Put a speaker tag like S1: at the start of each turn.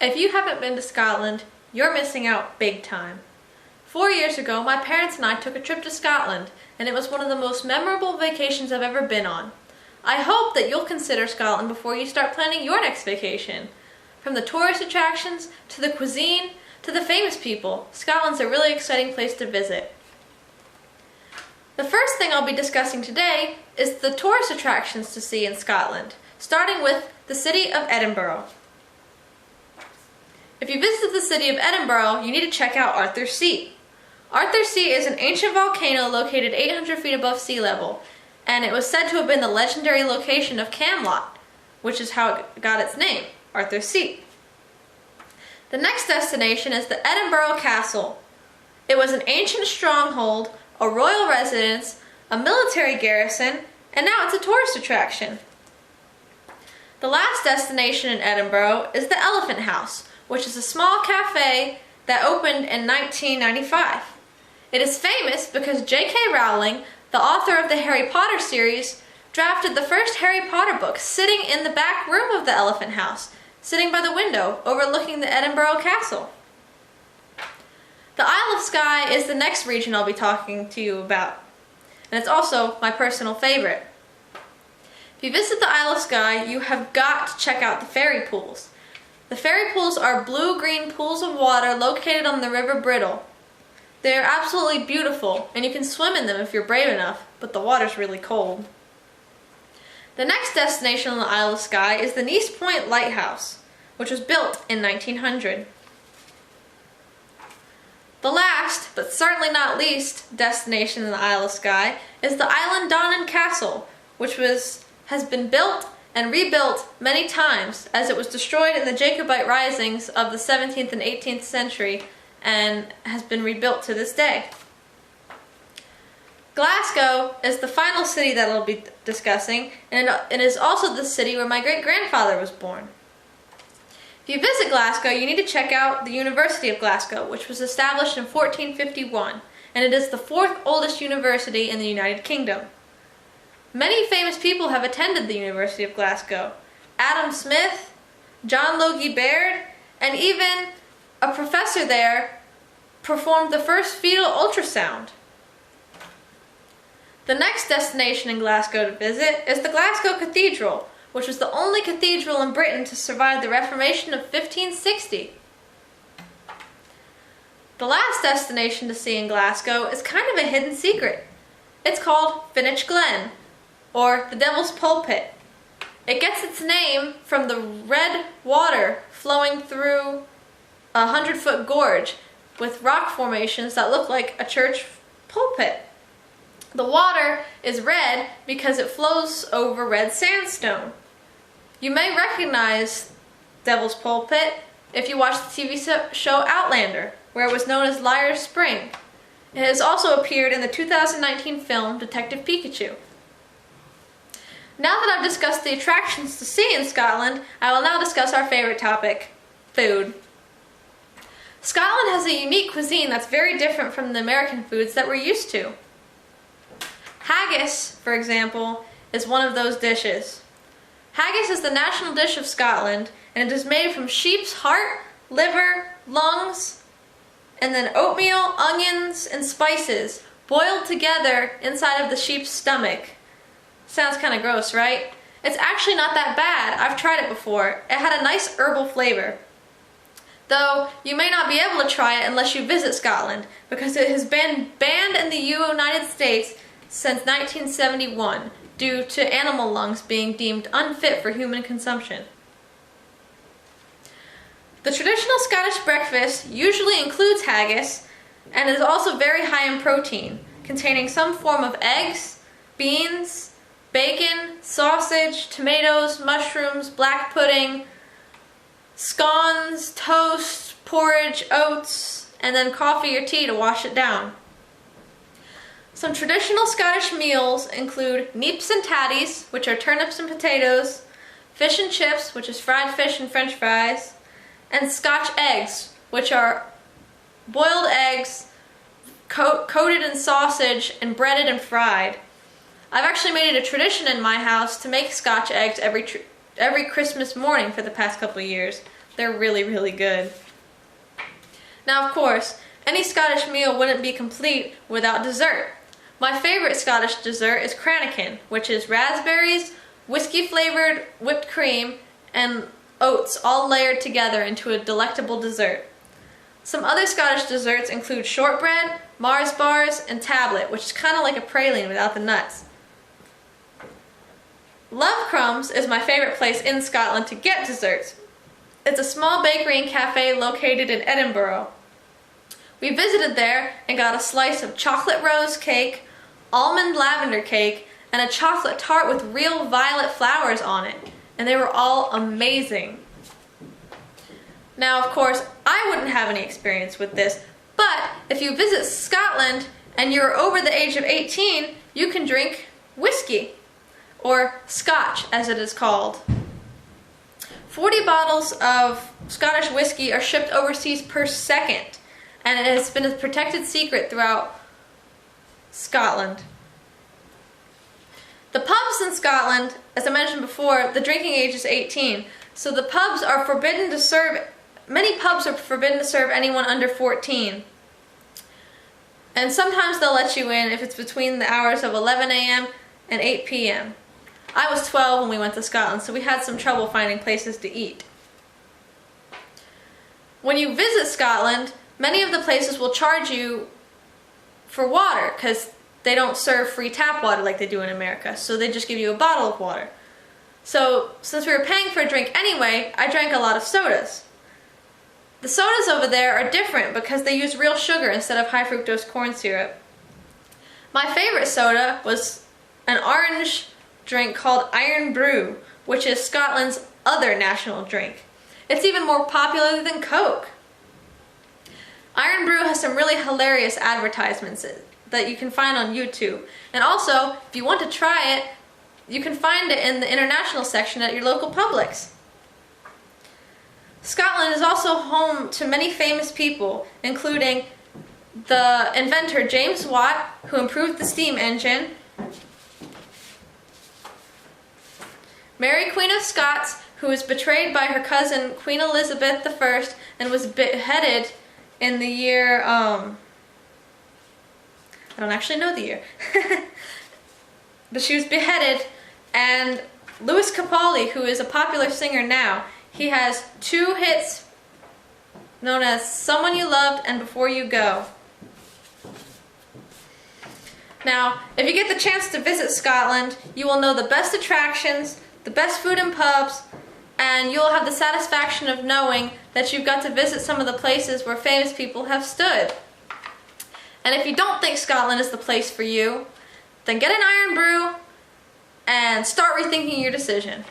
S1: If you haven't been to Scotland, you're missing out big time. 4 years ago, my parents and I took a trip to Scotland, and it was one of the most memorable vacations I've ever been on. I hope that you'll consider Scotland before you start planning your next vacation. From the tourist attractions, to the cuisine, to the famous people, Scotland's a really exciting place to visit. The first thing I'll be discussing today is the tourist attractions to see in Scotland, starting with the city of Edinburgh. If you visit the city of Edinburgh, you need to check out Arthur's Seat. Arthur's Seat is an ancient volcano located 800 feet above sea level, and it was said to have been the legendary location of Camelot, which is how it got its name, Arthur's Seat. The next destination is the Edinburgh Castle. It was an ancient stronghold, a royal residence, a military garrison, and now it's a tourist attraction. The last destination in Edinburgh is the Elephant House, which is a small cafe that opened in 1995. It is famous because J.K. Rowling, the author of the Harry Potter series, drafted the first Harry Potter book sitting in the back room of the Elephant House, sitting by the window overlooking the Edinburgh Castle. The Isle of Skye is the next region I'll be talking to you about, and it's also my personal favorite. If you visit the Isle of Skye, you have got to check out the fairy pools. The fairy pools are blue-green pools of water located on the River Brittle. They are absolutely beautiful, and you can swim in them if you're brave enough, but the water's really cold. The next destination on the Isle of Skye is the Nice Point Lighthouse, which was built in 1900. The last, but certainly not least, destination in the Isle of Skye is the Island Donnan Castle, which has been built and rebuilt many times, as it was destroyed in the Jacobite risings of the 17th and 18th century and has been rebuilt to this day. Glasgow is the final city that I'll be discussing, and it is also the city where my great-grandfather was born. If you visit Glasgow, you need to check out the University of Glasgow, which was established in 1451, and it is the fourth oldest university in the United Kingdom. Many famous people have attended the University of Glasgow. Adam Smith, John Logie Baird, and even a professor there performed the first fetal ultrasound. The next destination in Glasgow to visit is the Glasgow Cathedral, which was the only cathedral in Britain to survive the Reformation of 1560. The last destination to see in Glasgow is kind of a hidden secret. It's called Finich Glen, or the Devil's Pulpit. It gets its name from the red water flowing through a 100-foot gorge with rock formations that look like a church pulpit. The water is red because it flows over red sandstone. You may recognize Devil's Pulpit if you watch the TV show Outlander, where it was known as Liar's Spring. It has also appeared in the 2019 film Detective Pikachu. Now that I've discussed the attractions to see in Scotland, I will now discuss our favorite topic, food. Scotland has a unique cuisine that's very different from the American foods that we're used to. Haggis, for example, is one of those dishes. Haggis is the national dish of Scotland, and it is made from sheep's heart, liver, lungs, and then oatmeal, onions, and spices boiled together inside of the sheep's stomach. Sounds kind of gross, right? It's actually not that bad. I've tried it before. It had a nice herbal flavor. Though, you may not be able to try it unless you visit Scotland, because it has been banned in the United States since 1971 due to animal lungs being deemed unfit for human consumption. The traditional Scottish breakfast usually includes haggis and is also very high in protein, containing some form of eggs, beans, bacon, sausage, tomatoes, mushrooms, black pudding, scones, toast, porridge, oats, and then coffee or tea to wash it down. Some traditional Scottish meals include neeps and tatties, which are turnips and potatoes, fish and chips, which is fried fish and french fries, and Scotch eggs, which are boiled eggs coated in sausage and breaded and fried. I've actually made it a tradition in my house to make Scotch eggs every Christmas morning for the past couple of years, They're really, really good. Now, of course, any Scottish meal wouldn't be complete without dessert. My favorite Scottish dessert is cranachan, which is raspberries, whiskey-flavored whipped cream, and oats all layered together into a delectable dessert. Some other Scottish desserts include shortbread, Mars bars, and tablet, which is kind of like a praline without the nuts. Love Crumbs is my favorite place in Scotland to get desserts. It's a small bakery and cafe located in Edinburgh. We visited there and got a slice of chocolate rose cake, almond lavender cake, and a chocolate tart with real violet flowers on it, and they were all amazing. Now, of course, I wouldn't have any experience with this, but if you visit Scotland and you're over the age of 18, you can drink whiskey, or Scotch as it is called. 40 bottles of Scottish whiskey are shipped overseas per second, and it has been a protected secret throughout Scotland. The pubs in Scotland, as I mentioned before, the drinking age is 18, so the pubs are forbidden to serve. Many pubs are forbidden to serve anyone under 14. And sometimes they'll let you in if it's between the hours of 11 a.m. and 8 p.m. I was 12 when we went to Scotland, so we had some trouble finding places to eat. When you visit Scotland, many of the places will charge you for water because they don't serve free tap water like they do in America, so they just give you a bottle of water. So since we were paying for a drink anyway, I drank a lot of sodas. The sodas over there are different because they use real sugar instead of high fructose corn syrup. My favorite soda was an orange drink called Iron Brew, which is Scotland's other national drink. It's even more popular than Coke. Iron Brew has some really hilarious advertisements that you can find on YouTube. And also, if you want to try it, you can find it in the international section at your local Publix. Scotland is also home to many famous people, including the inventor James Watt, who improved the steam engine, Mary Queen of Scots, who was betrayed by her cousin Queen Elizabeth I and was beheaded in the year, I don't actually know the year, but she was beheaded, and Lewis Capaldi, who is a popular singer now, he has 2 hits known as Someone You Loved and Before You Go. Now, if you get the chance to visit Scotland, you will know the best attractions, the best food and pubs, and you'll have the satisfaction of knowing that you've got to visit some of the places where famous people have stood. And if you don't think Scotland is the place for you, then get an Iron Brew and start rethinking your decision.